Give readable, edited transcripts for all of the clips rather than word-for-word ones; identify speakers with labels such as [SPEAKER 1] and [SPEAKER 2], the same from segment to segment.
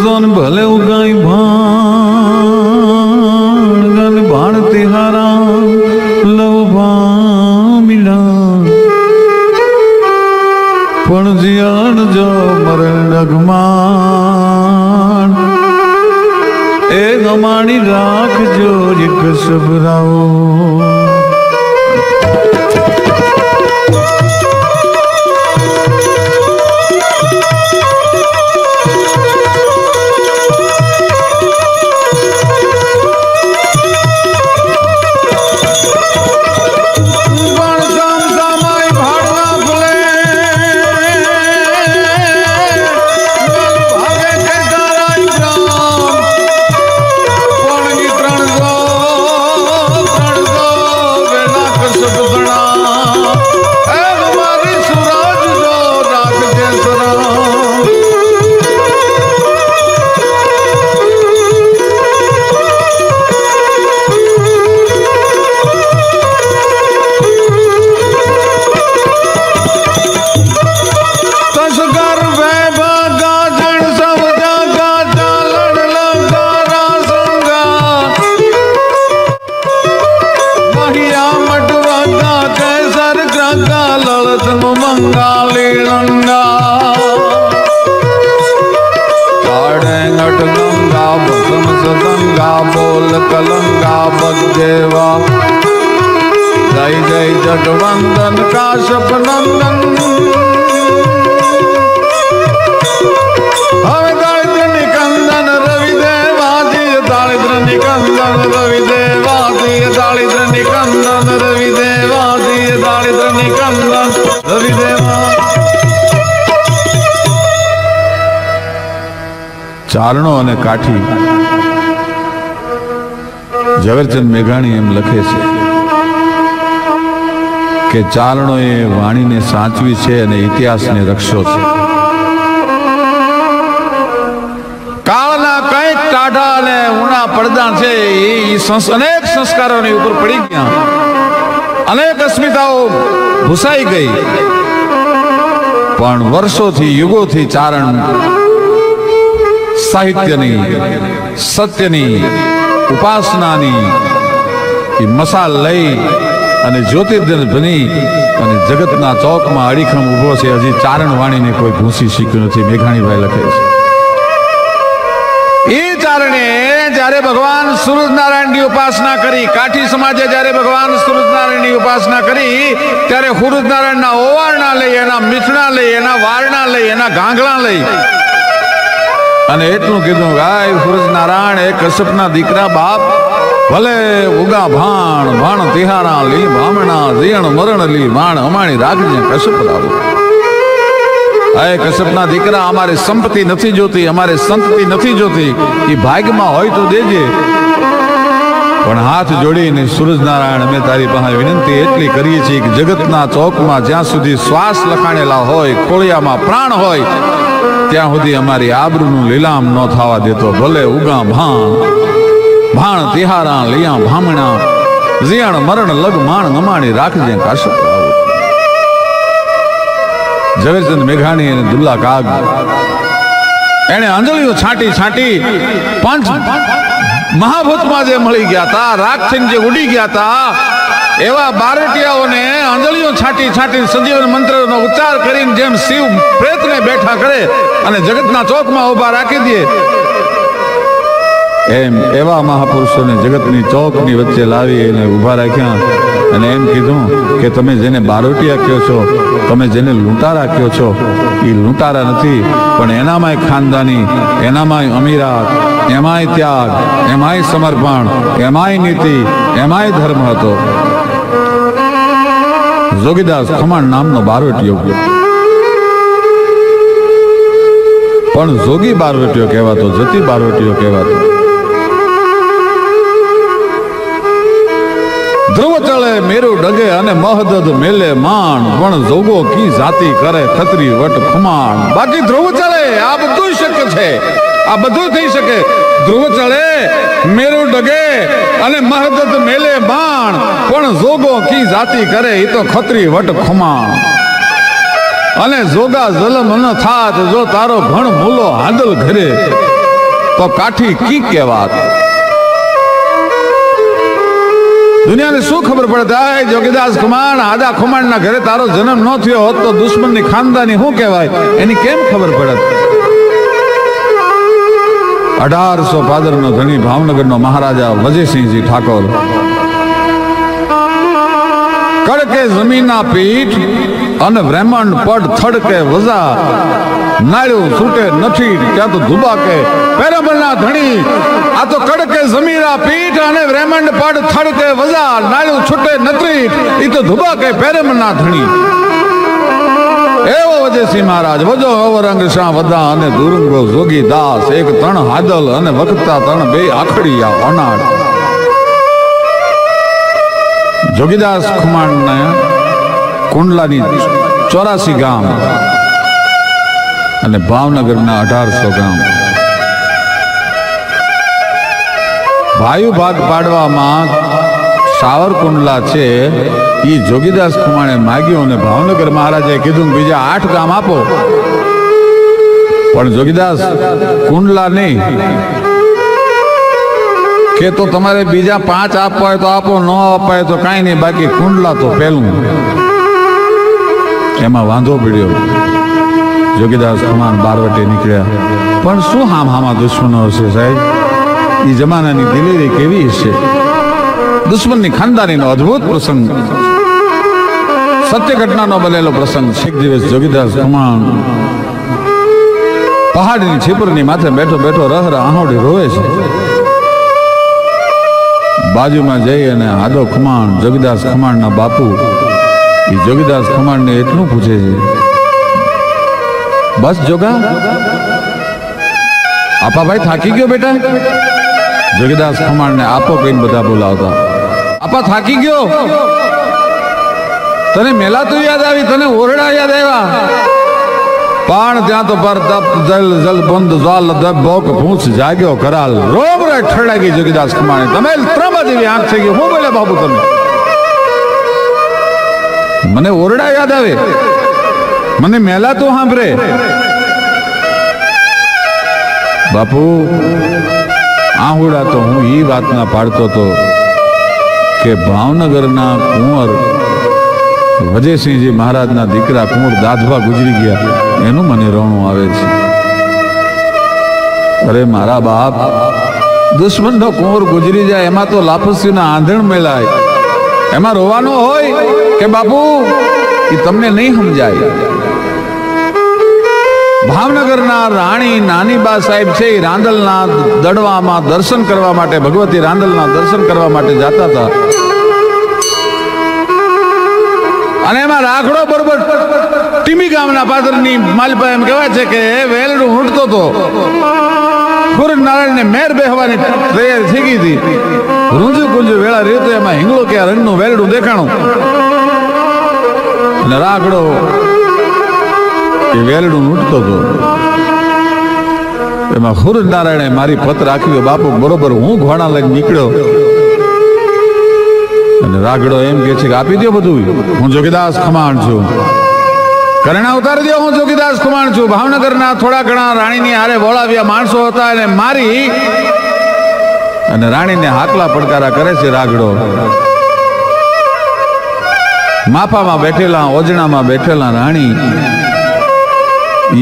[SPEAKER 1] जन भले उगाई भाण भाण तिहारा लव मिला पण जियाण जो मरण डगमान ए गमाणी राख जो एक सबराओ कलंगा बगदेवा जय जय जगवंदन काश्यप नंदन हवे दारिद्र निकंदन रवि देवाजी दारिद्र निकंदन रवि देवाजी दारिद्र निकंदन रवि देवाजी दारिद्र निकंदन रवि देवा चारणो अने काठी ઝવેરચંદ મેઘાણી એમ લખે છે કે ચારણોએ વાણીને સાચવી છે અને ઇતિહાસને રક્ષો છે. કાળના કંઈક ટાઢા અને ઊણા પડદા છે એ અનેક સંસ્કારોની ઉપર પડી ગયા, અનેક અસ્મિતાઓ ભૂસાઈ ગઈ, પણ વર્ષોથી યુગોથી ચારણ સાહિત્યની સત્યની ઉપાસનાની એ મસાલ લઈ અને જ્યોતિર્જન બની અને જગતના ચોકમાં અડીખમ ઉભો છે. હજી ચારણ વાણીને કોઈ ભૂસી શીખ્યું નથી. મેઘાણીભાઈ લખે છે એ ચારણે જ્યારે ભગવાન સૂરજનારાયણની ઉપાસના કરી, કાઠી સમાજે જ્યારે ભગવાન સૂરજનારાયણની ઉપાસના કરી ત્યારે સૂરજનારાયણના ઓવારણા લઈ, એના મીઠણા લઈ, એના વારણા લઈ, એના ગાંગલા લઈ અને એટલું કીધું ગાય સૂરજનારાયણ એક કશ્યપના દીકરા બાપ ભલે ઉગા ભાણ ભાણ તિહારા લી ભામણા જીણ મરણ લી માણ અમાણી રાખજે કશ્યપ રાવ. હે કશ્યપના દીકરા, અમારે સંપત્તિ નથી જોતી, અમારે સંતતિ નથી જોતી, એ ભાગ્યમાં હોય તો દેજે. પણ હાથ જોડીને સૂરજનારાયણ અમે તારી પાસે વિનંતી એટલી કરીએ છીએ કે જગતના ચોકમાં જ્યાં સુધી શ્વાસ લખાણેલા હોય, ખોળિયામાં પ્રાણ હોય ત્યાં સુધી અમારી આબરૂનું લીલામ ન થવા દેતો. ભલે ઉગા ભાણ ભાણ તિહારા લિયા ભામણા જીણ મરણ લગ માણ નમાણી રાખજે કાશ્યપ રાવ. ઝવેરચંદ મેઘાણી અને દુલ્લા કાગ એને અંજળીઓ છાંટી છાંટી પંચ મહાભૂતમાં જે મળી ગયા હતા, રાગ થઈને જે ઉડી ગયા હતા, એવા બારટિયાઓને અંજળીઓ છાંટી છાંટી સજીવન મંત્રનો ઉચ્ચાર કરીને જેમ શિવ પ્રેતને બેઠા કરે અને જગતના ચોકમાં ઉભા રાખી દે, એમ એવા મહાપુરુષોને જગતની ચોકની વચ્ચે લાવી એને ઉભા રાખ્યા અને એમ કીધું કે તમે જેને બારોટિયા કહો છો, તમે જેને લૂંટારા કહો છો, એ લૂંટારા નથી, પણ એનામાંય ખાનદાની, એનામાંય અમીરાત, એમાંય ત્યાગ, એમાંય સમર્પણ, એમાંય નીતિ, એમાંય ધર્મ હતો. જોગીદાસ ખમાણ નામનો બારોટિયો, પણ જોગી બારોટિયો કહેવાતો, જતી બારોટિયો કહેવાતો. ધ્રુવ ચળે મેરુ ડગે અને મહદદ મેલે માણ, પણ જોગો કી જાતિ કરે ખતરી વટ ખુમાણ. બાકી ધ્રુવ ચળે આ બધું શક્ય છે, આ બધું થઈ શકે. ધ્રુવ ચડે, મેરુ ડગે અને મહદત મેલે બાણ, પણ જોગો કી જાતિ કરે એ તો ખત્રી વટ ખુમાણ. અને જોગા જલમ ન થાત જો તારો ઘણ મૂલો હાદલ ઘરે તો કાઠી કી કહેવાત. દુનિયાને શું ખબર પડે જોગીદાસ ખુમાણ આદા ખુમાણ ના ઘરે તારો જન્મ ન થયો હોત તો દુશ્મનની ખાનદાની શું કહેવાય એની કેમ ખબર પડે. 1800 ભાદરનો ધણી ભાવનગરનો મહારાજા વજયસિંહજી ઠાકોર કડકે જમીનના પીઠ અને બ્રહ્માંડ પડ થડકે વજા નાળ્યું છૂટે નથી ત્યાં તો ધુબાકે પેરામલના ધણી. આ તો કડકે જમીના પીઠ અને બ્રહ્માંડ પડ થડકે વજા નાળ્યું છૂટે નથી ઈ તો ધુબાકે પેરામલના ધણી. એવો વજયસિંહ મહારાજ વજો અવરંગ શાહ વદા અને દુરંગો જોગી દાસ એક તણ હાદલ અને વખતા તણ બે આખડિયા ઓનાડ. જોગીદાસ ખુમાણને કુંડલાની 84 ગામ અને ભાવનગરના 1800 ગામ ભાયુ ભાગ પાડવામાં સાવરકુંડલા છે એ જોગીદાસ ખુમાણે માગ્યું અને ભાવનગર મહારાજે કીધું બીજા 8 ગામ આપો, પણ જોગીદાસ કુંડલા નહીં કે તો તમારે બીજા 5 આપવા હોય તો આપો, ન આપવા હોય તો કાંઈ નહીં, બાકી કુંડલા તો પહેલું. એમાં વાંધો પડ્યો. જોગીદાસ ખુમાણ બારવટે નીકળ્યા, પણ શું હામા દુશ્મનો હશે સાહેબ, એ જમાનાની દિલેરી કેવી હશે. દુશ્મનની ખાનદાનીનો અદ્ભુત પ્રસંગ, સત્ય ઘટનાનો બનેલો પ્રસંગ. એક દિવસ જોગીદાસ ખુમાણ પહાડની છીપરની માથે બેઠો બેઠો રહ આહોડી રોવે છે. બાજુમાં જઈ અને આદો ખુમાણ જોગીદાસ ખુમાણના બાપુ એ જોગીદાસ ખુમાણને એટલું પૂછે છે, બસ જોગા આપા ભાઈ થાકી ગયો બેટા. જોગીદાસ ખુમાણને આપો કહીને બધા બોલાવતા. આપા થાકી ગયો, તને મેલાતું યાદ આવી, તને ઓરડા યાદ આવ્યા, પણ ત્યાં તો પર તપ જલ જલ બંધ જ્વાલ દબ ભોક ભૂંસ જાગ્યો કરાલ રોમ રે ઠરડા ગઈ. જોગીદાસ ખુમાણે તમે ત્રંબા જેવી આંખ થઈ ગઈ, હું બોલે બાબુ તમે મને ઓરડા યાદ આવે, મને મેલાતું સાંભળે. બાપુ આહુડા તો હું એ વાતના પાડતો હતો કે ભાવનગરના કુંવર વજયસિંહજી મહારાજના દીકરા કુંવર દાદભા ગુજરી ગયા એનું મને રોણું આવે છે. અરે મારા બાપ, દુશ્મનનો કુંવર ગુજરી જાય એમાં તો લાપસીના આંધણ મેલાય, એમાં રોવાનું હોય કે બાપુ એ તમને નહીં સમજાય. ભાવનગરના રાણી નાનીબા સાહેબ છે એ રાંદલના દડવામાં દર્શન કરવા માટે, ભગવતી રાંદલના દર્શન કરવા માટે જતા હતા અને એમાં રાખડો બરોબર ટીમી ગામના પાદરની માલપા એમ કહેવાય છે કે વેલડું ઊંટતો હતો. સૂરજ નારાયણને મેર બેહવાની તૈયારી થઈ ગઈ હતી. રૂંજુ કુંજુ વેળા રહ્યું એમાં હિંગળો કે રંગનું વેલડું દેખાણું અને રાખડો એ વેલડું ઊંટતો હતો. એમાં સૂરજ નારાયણે મારી પત રાખવી, બાપુ બરોબર હું ઘોડા લઈને નીકળ્યો અને રાગડો એમ કે છે કે આપી દો બધું, હું જોગીદાસ ખુમાણ છું, કરણા ઉતારી દો, હું જોગીદાસ ખુમાણ છું. ભાવનગરના થોડા ઘણા રાણીની હારે વળાવ્યા માણસો હતા અને મારી અને રાણીને હાકલા પડકારા કરે છે. રાગડો માફામાં બેઠેલા ઓજણામાં બેઠેલા રાણી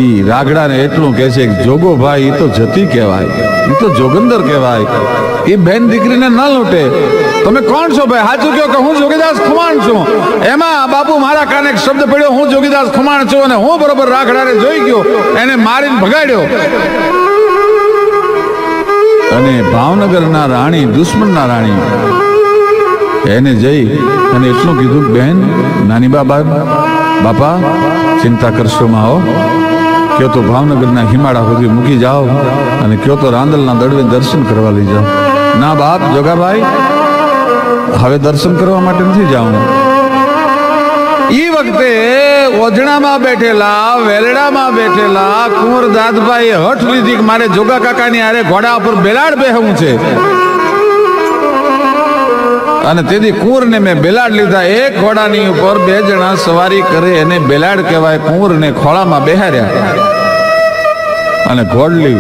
[SPEAKER 1] ઈ રાગડાને એટલું કહે છે કે જોગો ભાઈ એ તો જતી કહેવાય, એ તો જોગંદર કહેવાય, એ બેન દીકરીને ન લૂંટે. તમે કોણ છો ભાઈ? સાચું કહો કે હું જોગીદાસ ખુમાણ છું. એમાં બાપુ મારા કાને એક શબ્દ પડ્યો, હું જોગીદાસ ખુમાણ છું, અને હું બરોબર રાખડાને જોઈ ગયો, એને મારીને ભગાડ્યો. અને ભાવનગરના રાણી, દુશ્મનના રાણી એને જઈ અને એટલું કીધું, બહેન નાની બાપા ચિંતા કરશો માં હો, કયો તો ભાવનગરના હિમાળા સુધી મૂકી જાઓ અને કયો તો રાંદલના દડવે દર્શન કરવા લઈ જાઓ. ના બાપ જોગાભાઈ, હવે દર્શન કરવા માટે નથી જાઉં. ઈ વખતે ઓજણામાં બેઠેલા, વેલડામાં બેઠેલા કુંવર દાદભાઈએ હઠ લીધી કે મારે જોગા કાકાની હારે ઘોડા ઉપર બેલાડ બેહવું છે. અને તેથી કુંવરને મેં બેલાડ લીધા. એક ઘોડાની ઉપર 2 જણા સવારી કરે એને બેલાડ કહેવાય. કુંવરને ખોળામાં બેહાર્યા અને ઘોડલી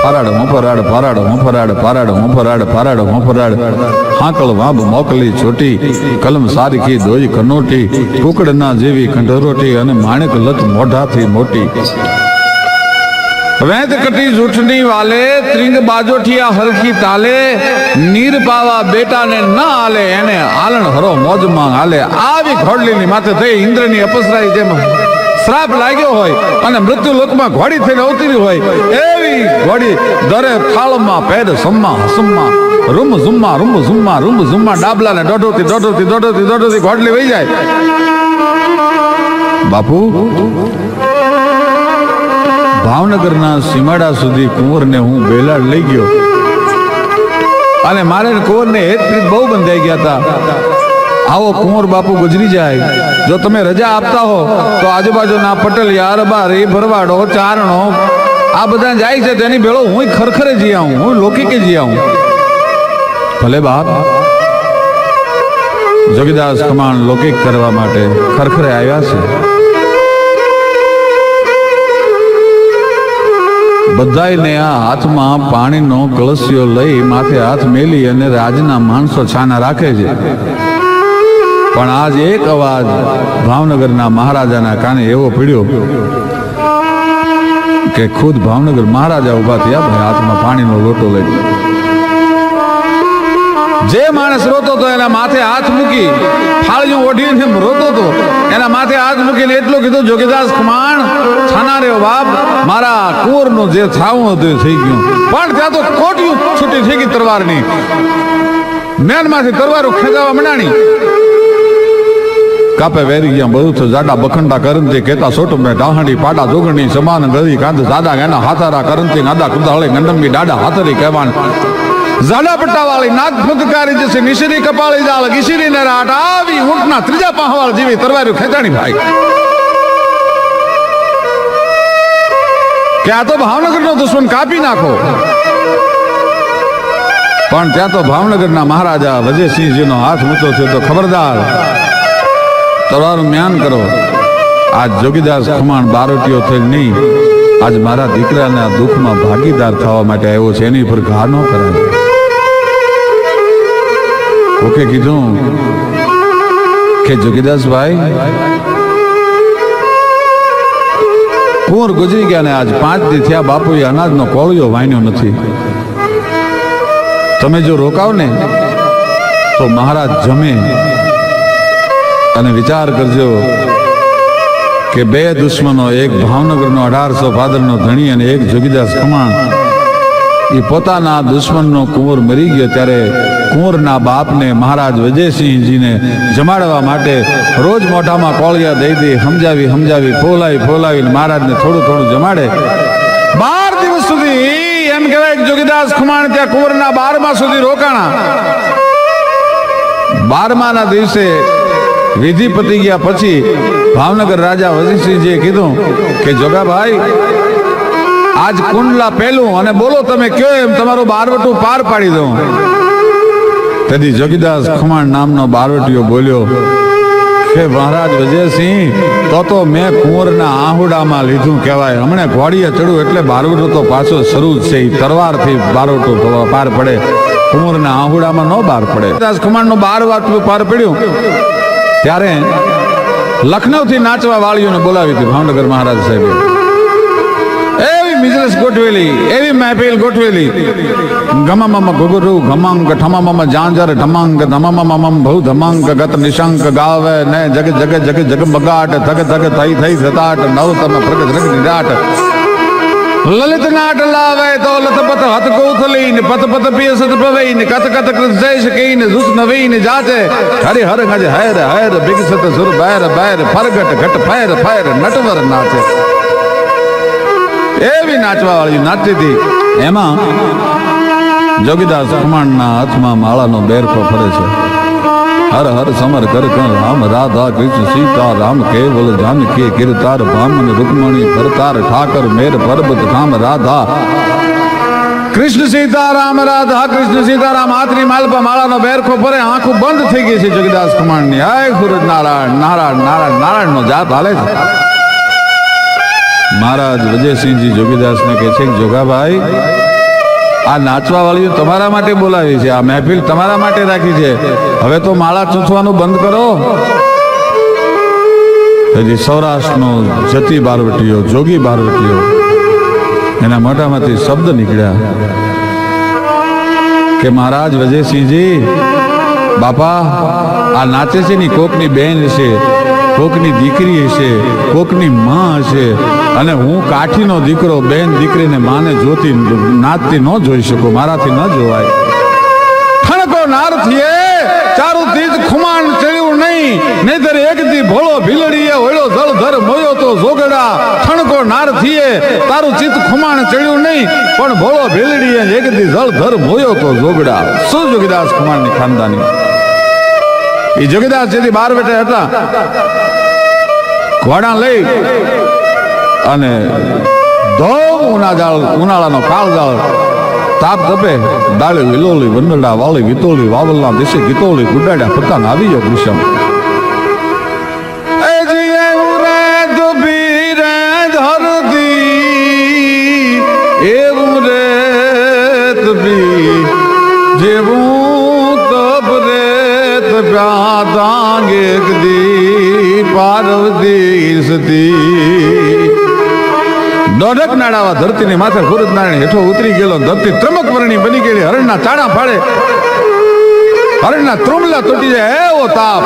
[SPEAKER 1] ફરાડ હુંફરાડ ફરાડ હુંફરાડ ફરાડ હુંફરાડ ફરાડ હુંફરાડ હાંકળ વાંબ મોકલી છોટી કલમ સારખી દોઈ કનોટી કુકડના જેવી કંઠરોટી અને માણેક લત મોઢાથી મોટી. વેદ કટી જૂઠની વાલે ત્રિંગ બાજોઠિયા હરખી તાલે નીર પાવા બેટાને ન આલે એને આલણ હરો મોજમાં હાલે. આવી ઘોડલીની માથે થઈ ઇન્દ્રની અપસરાઈ જેમ શ્રાપ લાગ્યો હોય અને મૃત્યુ લોકમાં ઘોડી થઈને અવતરી હોય એવી ઘોડી દરે થાળમાં પેડ સમમાં હસમમાં રૂમ ઝુમ્મા રૂમ ઝુમ્મા રૂમ ઝુમ્મા ડાબલા ને દોઢોથી દોઢોથી દોઢોથી દોઢોથી ઘોડલી વહી જાય. બાપુ ભાવનગરના સીમાડા સુધી કુંવરને હું બેલાડ લઈ ગયો અને મારે કુંવરને હેતપ્રીત બહુ બંધાઈ ગયા હતા. આવો કુંવર બાપુ ગુજરી જાય, જો તમે રજા આપતા હો તો આજુબાજુના પટલિયા અરબારી ભરવાડો ચારણો આ બધા જાય છે તેની ભેળો હું ખરખરે જી આવું, હું લૌકિકે જી આવું. ભલે બાપ. જોગીદાસ ખમાણ લૌકિક કરવા માટે ખરખરે આવ્યા છે. બધાયને આ હાથમાં પાણીનો કળશિયો લઈ માથે હાથ મેલી અને રાજના માણસો છાના રાખે છે. પણ આજ એક અવાજ ભાવનગરના મહારાજાના કાને એવો પીડ્યો કે ખુદ ભાવનગર મહારાજા ઉભા થયા. ભાઈ હાથમાં પાણીનો લોટો લઈ જે માણસ રોતો હતો એના માથે હાથ મૂકી ફાળિયું ઓઢીને રોતો હતો એના માથે હાથ મૂકીને એટલું કીધું, જોગીદાસ ખમાણ છાના રહ્યો બાપ, મારા કુંવરનું જે થાવું હતું થઈ ગયું. પણ ત્યાં તો કોટિયું છૂટી થઈ ગઈ તરવારની. મેનમાંથી તરવારો ખેંચાવા મંડાણી. કાપે વેરી ગયા બધું તો જાડા બખંડા કરંતી કેતા સોટ મેં ડાહણી પાડા જોગણી સમાન ગરી કાંદ સાદા ગાના હાથારા કરંતી નાદા કુદાળે ગંડમી ડાડા હાથરી કહેવાન જાડા પટ્ટાવાળી નાગ ફુદકારી જશે નિશરી કપાળી જાળ ગીશરી ને રાટ આવી ઊંટના ત્રીજા પાહવાળ જેવી તરવારીઓ ખેંચાણી ભાઈ. કે આ તો ભાવનગરનો દુશ્મન કાપી નાખો. પણ ત્યાં તો ભાવનગરના મહારાજા વજયસિંહજીનો હાથ ઊંચો થયો તો ખબરદાર તરવારું મ્યાન કરો. આજ જોગીદાસ ખમાણ બારોટીઓ થઈ નહીં, આજ મારા દીકરાના દુઃખમાં ભાગીદાર થવા માટે આવ્યો છે, એની પર ઘા ન કરાય. ઓકે કીધું કે જોગીદાસભાઈ કુંવર ગુજરી ગયા ને આજ 5 દી થયા બાપુએ અનાજનો કોળિયો વાન્યો નથી. તમે જો રોકાવ ને તો મહારાજ જમે. અને વિચાર કરજો કે 2 દુશ્મનો, એક ભાવનગરનો 1800 ભાદરનો ધણી અને એક જોગીદાસ ખમાણ, એ પોતાના દુશ્મનનો કુંવર મરી ગયો ત્યારે કુંવરના બાપને મહારાજ વિજયસિંહજીને જમાડવા માટે રોજ મોઢામાં કોળિયા દઈ દઈ સમજાવી સમજાવી ફોલાવીને મહારાજને થોડું થોડું જમાડે. 12 દિવસ સુધી એમ કહેવાય કે જોગીદાસ ખમાણ ત્યાં કુંવરના 12મા સુધી રોકાણા. 12માના દિવસે વિધિ પતી ગયા પછી ભાવનગર રાજા વજીસિંહજીએ કીધું કે જોગાભાઈ આજ કુંડલા પહેલું અને બોલો તમે કયો એમ તમારું બારવટું પાર પાડી દઉં. તેથી જોગીદાસ ખમાણ નામનો બારવટીયો બોલ્યો કે મહારાજ વિજયસિંહ તો મેં કુંવરના આહુડામાં લીધું કહેવાય. હમણે ઘોડીએ ચડું એટલે બારવટું તો પાછો શરૂ જ છે. તરવારથી બારવટું પાર પડે, કુંવરના આહુડામાં ન પાર પડે. જોગીદાસ ખમાણનું બારવટું પાર પડ્યું ત્યારે લખનૌથી નાચવા વાળીઓને બોલાવી હતી ભાવનગર મહારાજ સાહેબે. એવી મિજલસ ગોઠવેલી, એવી મહેફિલ ગોઠવેલી. ગમામમ ઘુઘરુ ઘમાંક ઠમામમ જાંજર ઢમાંક ધમામમ ભૌ ધમાંક ગત નિશંક ગાવે ને જગ જગ જગ જગ બગાટ થગ થગ થઈ થઈ થતાટ નવ તમ પ્રગટ રગ નિરાટ લલિત નાટ લાવે તો લથપથ હત કૌથલી ને પત પત પિય સત પ્રવઈ ને કત કત કૃતેશ કઈ ને જુસ નવી ને જાતે હરિ હર ગજ હૈર હૈર બિગસત સુર બૈર બૈર ફરગટ ઘટ ફૈર ફૈર નટવર નાચે. એવી નાચવા વાળી નાચતી હતી. એમાં જોગીદાસ ખમાણના હાથમાં માળાનો બેરખો ફરે છે. હર હર સમર કર રામ રાધા કૃષ્ણ સીતા રામ કેવલ જાનકી કિરતાર ભામન રૂકમણી ભરતાર ઠાકર મેર પરબત ધામ રાધા કૃષ્ણ સીતારામ રાધા કૃષ્ણ સીતારામ હાથની માલપા માળાનો બેરખો ભરે આંખું બંધ થઈ ગઈ છે જોગીદાસ ખુમાણની. હાય સૂરજ નારાયણ નારાયણ નારાયણ નારાયણ નો જાપ હાલે છે. મહારાજ વિજયસિંહજી જોગીદાસને કહે છે કે જોગાભાઈ, આ નાચવા વાળીઓ તમારા માટે બોલાવી છે, આ મહેફિલ તમારા માટે રાખી છે, હવે તો માળા ચૂંચવાનું બંધ કરો. હજી સૌરાષ્ટ્રનો જતી બારવટીયો જોગી બારવટીયો એના મોઢામાંથી શબ્દ નીકળ્યા કે મહારાજ વિજયસિંહજી, બાપા આ નાચે છે ની કોકની બેન હશે, કોકની દીકરી હશે, કોકની માં હશે, અને હું કાઠીનો દીકરો બેન દીકરીને માને જોતી નાચતી ન જોઈ શકું, મારાથી ન જોવાય. ઠણકો નાર થીએ ચારું તીજ ખુમાણ ચડ્યું નહીં, નહીતર એક દી ભોળો ભીલડીએ હોળો જળધર મોયો તો જોગડા. ઠણકો નાર થીએ તારું ચિત્ત ખુમાણ ચડ્યું નહીં, પણ ભોળો ભીલડીએ એક દી જળધર મોયો તો જોગડા. શું જોગીદાસ ખુમાણની ખાનદાની. એ જોગીદાસ જેથી બાર બેઠા હતા, ઘોડા લઈ અને ધોમ ઉનાળાનો કાળજાળ તાપ તપે, ડાળી વિલોલી વંદરડા વાળી વિતોળી વાવલના દેશે ગીતોળી ગુડાડ્યા પતાન આવી ગયો કૃષ્ણ. એવું રે તપી જેવું તપ રે તપ્યા તાંગે દી પાર્વતી સતી. દોઢક નાડાવા ધરતીની માથે સૂરજ નારાયણ હેઠો ઉતરી ગયેલો, ધરતી ત્રમક વર્ણી બની ગયેલી, હરણના ચાડા ફાડે, હરણના ત્રુમલા તૂટી જાય એવો તાપ.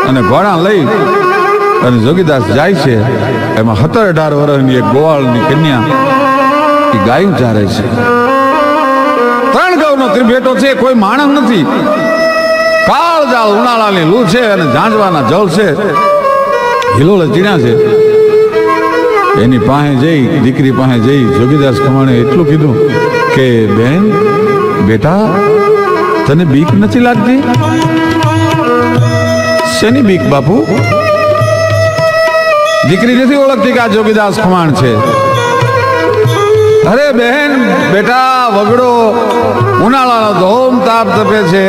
[SPEAKER 1] અને ઘોડા લઈ અને જોગીદાસ જાય છે, એમાં 17-18 વર્ષની એક ગોવાળની કન્યા એ ગાયું ચારે છે. 3 ગાઉનો ત્રિભેટો છે, કોઈ માણસ નથી. કાળજાળ ઉનાળાની લૂ છે અને ઝાંઝવાના જળ છે, હિલોળે ચીણ્યા છે. એની પાસે જઈ, દીકરી પાસે જઈ જોગીદાસ ખુમાણે એટલું કીધું કે બેન બેટા, તને બીક નથી લાગતી? શેની બીક બાપુ? દીકરી નથી ઓળખતી કે આ જોગીદાસ ખુમાણ છે. અરે બહેન બેટા, વગડો ઉનાળાનો ધોમ તાપ તપે છે,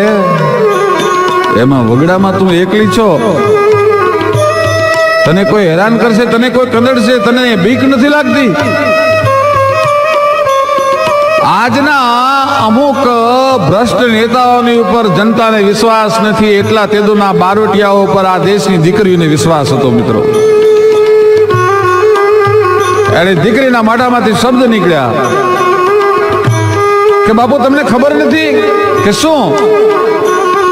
[SPEAKER 1] એમાં વગડામાં તું એકલી છો, તને કોઈ હેરાન કરશે, તને કોઈ કંદડશે, તને બીક નથી લાગતી? આજના અમુક ભ્રષ્ટ નેતાઓની ઉપર જનતાને વિશ્વાસ નથી, એટલા તેદુના બારોટિયાઓ પર આ દેશની દીકરીઓને વિશ્વાસ હતો. મિત્રો, એને દીકરીના માટામાંથી શબ્દ નીકળ્યા કે બાપુ તમને ખબર નથી કે શું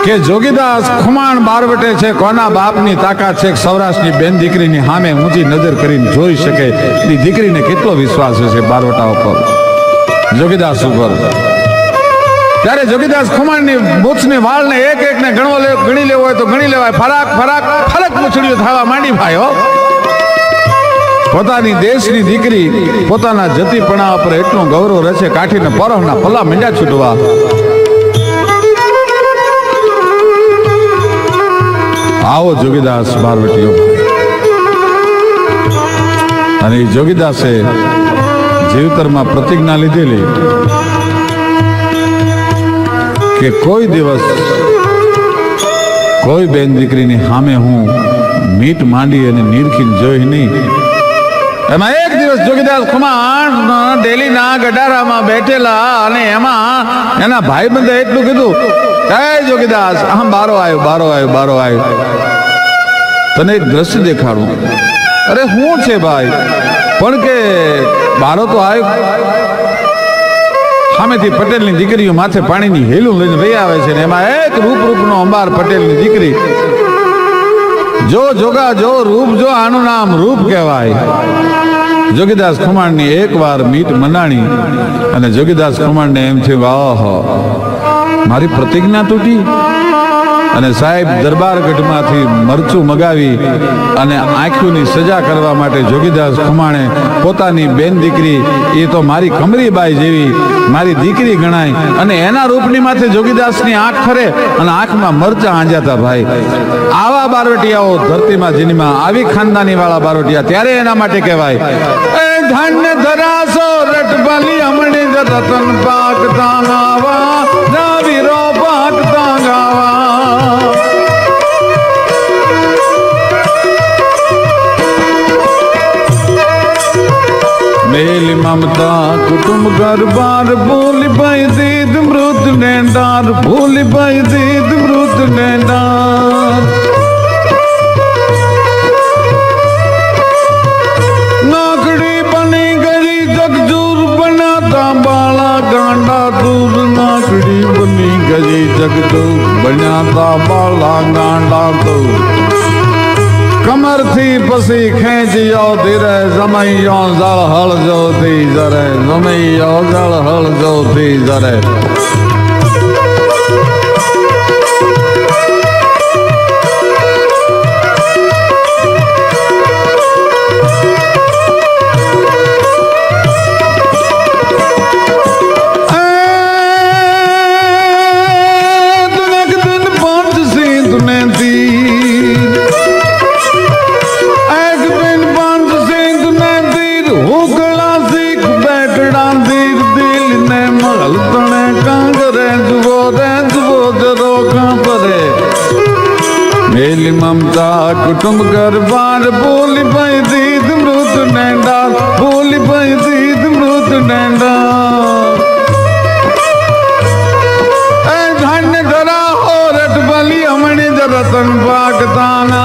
[SPEAKER 1] કે જોગીદાસ ખુમાણ બારવટે છે, કોના બાપની તાકાત છે, સૌરાષ્ટ્રની બેન દીકરીની સામે ઊંચી નજર કરીને જોઈ શકે. એ દીકરીને કેટલો વિશ્વાસ હશે બારવટા ઉપર, જોગીદાસ ઉપર. ત્યારે જોગીદાસ ખુમાણની મૂછની વાળને એક એકને ગણી લેવો હોય તો ગણી લેવાય. ફરાક ફરાક ફરક મૂછડીઓ થવા માંડી ભાઈઓ. પોતાની દેશની દીકરી પોતાના જતીપણા ઉપર એટલું ગૌરવ રહે છે, કાઠીને પરહના પલ્લા મીંડા છૂટવા. આવો જોગીદાસ બારવટીયો. અને એ જોગીદાસે જીવતરમાં પ્રતિજ્ઞા લીધેલી કે કોઈ દિવસ કોઈ બેન દીકરીની સામે હું મીટ માંડી અને નીરખીને જોઈ નહીં. એમાં એક દિવસ જોગીદાસ ખુમાણ ડેલીના ગડારામાં બેઠેલા અને એમાં એના ભાઈબંધે એટલું કીધું, હે જોગીદાસ, આમ બારો આવ્યો, બારો આવ્યો, બારો આવ્યો, તને એક દ્રશ્ય દેખાડું. અરે શું છે ભાઈ? પણ કે બારો તો આવ્યો. સામેથી પટેલની દીકરીઓ માથે પાણીની હેલું લઈને વહી આવે છે, ને એમાં એક રૂપનો અંબાર પટેલની દીકરી. જો જોગા જો રૂપ જો, આનું નામ રૂપ કહેવાય. જોગીદાસ ખુમાણની એક વાર મીટ મનાણી અને જોગીદાસ ખુમાણને એમ થયું, આહો, મારી પ્રતિજ્ઞા તૂટી. અને સાહેબ દરબારગઢમાંથી મરચું મગાવી અને આંખોની સજા કરવા માટે જોગીદાસ ખુમાણે પોતાની બેન દીકરી, એ તો મારી કમરીબાઈ જેવી મારી દીકરી ગણાય, અને એના રૂપની માથે જોગીદાસની આંખ ફરે અને આંખમાં મરચા આંજાતા. ભાઈ, આવા બારવટિયાઓ ધરતીમાં જીનીમાં, આવી ખાનદાની વાળા બારવટિયા, ત્યારે એના માટે કહેવાય धन्य धरासो रट बली हमने रतन पाक तांगावा जावीरो पाक तांगावा मेली ममता कुटुंब घर बार भूली पाई दीद मृत नेंडार भूली पाई दीद मृत नेंडार नाकड़ी बनी गई जगजूर बनाता बाला गांडा दूर नाकड़ी बनी गई जगजूर बनाता बाला गांडा दूर कमर थी पसी खेचियो धीरे जमैयो जल हल जो थी जरे जमैयो जल हल जो थी जरे मेली ममता कुटुंब घर बार बोली पाई दीद मृत नेंडार बोली पाई दीद मृत नेंडार धन्य धरा हो रट बली हमने रतन पाक ताना